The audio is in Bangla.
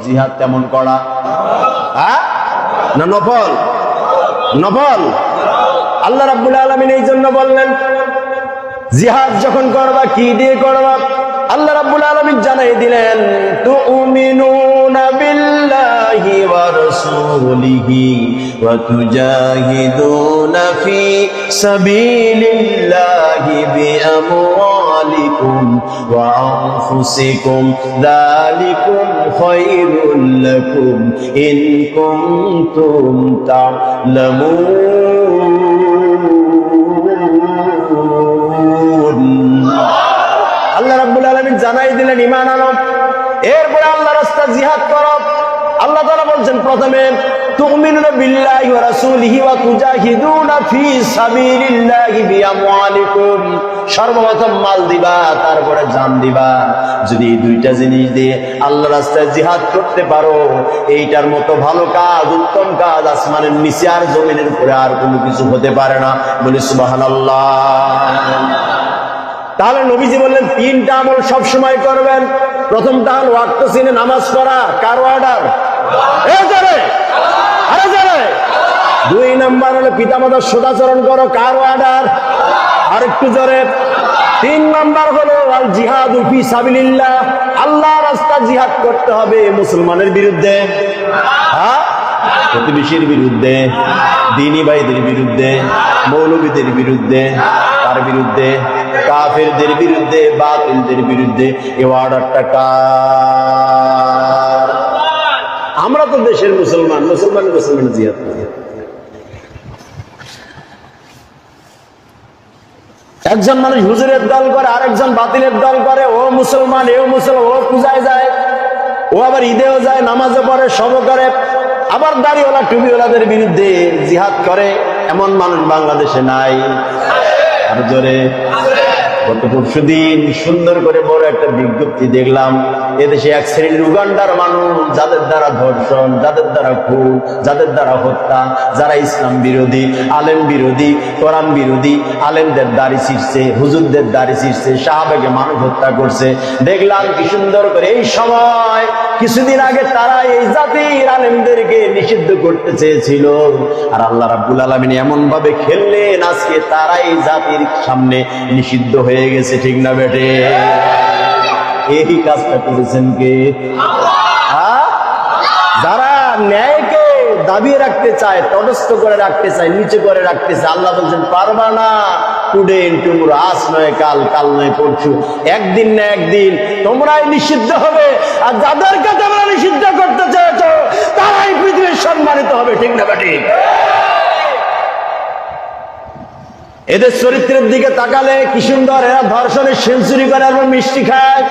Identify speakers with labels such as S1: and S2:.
S1: জিহাদ তেমন করা হ্যাঁ না নফল? নফল। আল্লাহ রাব্বুল আলামিন এই জন্য বললেন জিহাদ যখন করবা কি দিয়ে করবা? আল্লাহ রাব্বুল আলামিন জানাই দিলেন তুমিনুনা বিল্লাহি ওয়া রাসূলিহি ওয়া তুজাহিদুনা ফি সাবিলিল্লাহি বিআমওয়ালিকুম ওয়া আনফুসিকুম যালিকুম খায়রুল লাকুম ইন কুনতুম তা'লামুন। আল্লাহ রাব্বুল আলামিন জানাই দিলেন ঈমান আনো, এরপরে আল্লাহর রাস্তায় জিহাদ করো। আল্লাহ তাআলা বলছেন প্রথমে তুমিনুনা বিল্লাহি ওয়া রাসূলিহি ওয়া তুজাহিদুনা ফি সাবিলিল্লাহি বিআমওয়ালিকুম, সর্বপ্রথম মাল দিবা তারপরে জান দিবা। যদি এই দুইটা জিনিস দিয়ে আল্লাহর রাস্তায় জিহাদ করতে পারো, এইটার মতো ভালো কাজ উত্তম কাজ আসমানের নিচে আর জমিনের উপরে আর কোনো কিছু হতে পারে না। বলি সুবহানাল্লাহ। তাহলে নবীজি বললেন তিনটা আমল সব সময় করবেন। প্রথমটা হল ওয়াক্ত চিনে নামাজ পড়া, কার অর্ডার? দুই নাম্বার হলো পিতামাতার সদাচরণ করো, কার অর্ডার? আরেকটু জোরে। তিন নাম্বার হলো আল জিহাদু ফি সাবিলিল্লাহ, আল্লাহর রাস্তায় জিহাদ করতে হবে মুসলমানের বিরুদ্ধে, হ্যাঁ প্রতিবেশীর বিরুদ্ধে, দ্বীনি ভাইদের বিরুদ্ধে, মৌলবীদের বিরুদ্ধে, তার বিরুদ্ধে কাফেরদের বিরুদ্ধে, বাতিলদের বিরুদ্ধে। এই অর্ডারটা কার? আমরা তো দেশের মুসলমান, মুসলমান জিহাদ করে। একজন মানুষ হুজুরের দল করে, আরেকজন বাতিলের দল করে, ও মুসলমান এও মুসলমান, ও পূজায় যায়, ও আবার ঈদেও যায়, নামাজও পড়ে, সবও করে, আবার দাড়িওয়ালা টুপিওয়ালাদের বিরুদ্ধে জিহাদ করে। এমন মানুষ বাংলাদেশে নাই? আর জোরে। গত পরশুদিন সুন্দর করে বড় একটা বিজ্ঞপ্তি দেখলাম, এদেশে এক শ্রেণীর উগান্ডার মানুষ, যাদের দ্বারা ধর্ষণ, যাদের দ্বারা খুন, যাদের দ্বারা হত্যা, যারা ইসলাম বিরোধী, আলেম বিরোধী, কোরআন বিরোধী, আলেমদের দাড়ি ছিঁড়ছে, হুজুরদের দাড়ি ছিঁড়ছে, সাহাবাকে মানুষ হত্যা করছে। দেখলাম কি সুন্দর করে। এই সময় কিছুদিন আগে তারা এই জাতির আলেমদেরকে নিষিদ্ধ করতে চেয়েছিল, আর আল্লাহ রাব্বুল আলামিন এমন ভাবে খেললেন আজকে তারা এই জাতির সামনে নিষিদ্ধ হয়ে গেছে। ঠিক না বেটে? এই কাজটা করেছেন কে? যারা ন্যায়কে দাবিয়ে রাখতে চায়, তটস্থ করে রাখতে চায়, নিচে করে রাখতে চায়, আল্লাহ বলছেন পারবা না। টুডে টুমরো, আজ নয় কাল, কাল নয় পরশু, একদিন না একদিন তোমরাই নিষিদ্ধ হবে। আর যাদেরকে তোমরা নিষিদ্ধ করতে চেয়েছো তারাই পৃথিবীর সম্মানিত হবে। ঠিক না বেটি? এদের চরিত্রের দিকে তাকালে কি সুন্দর, এরা ধর্ষণের সেঞ্চুরি করে আর মিষ্টি খায়।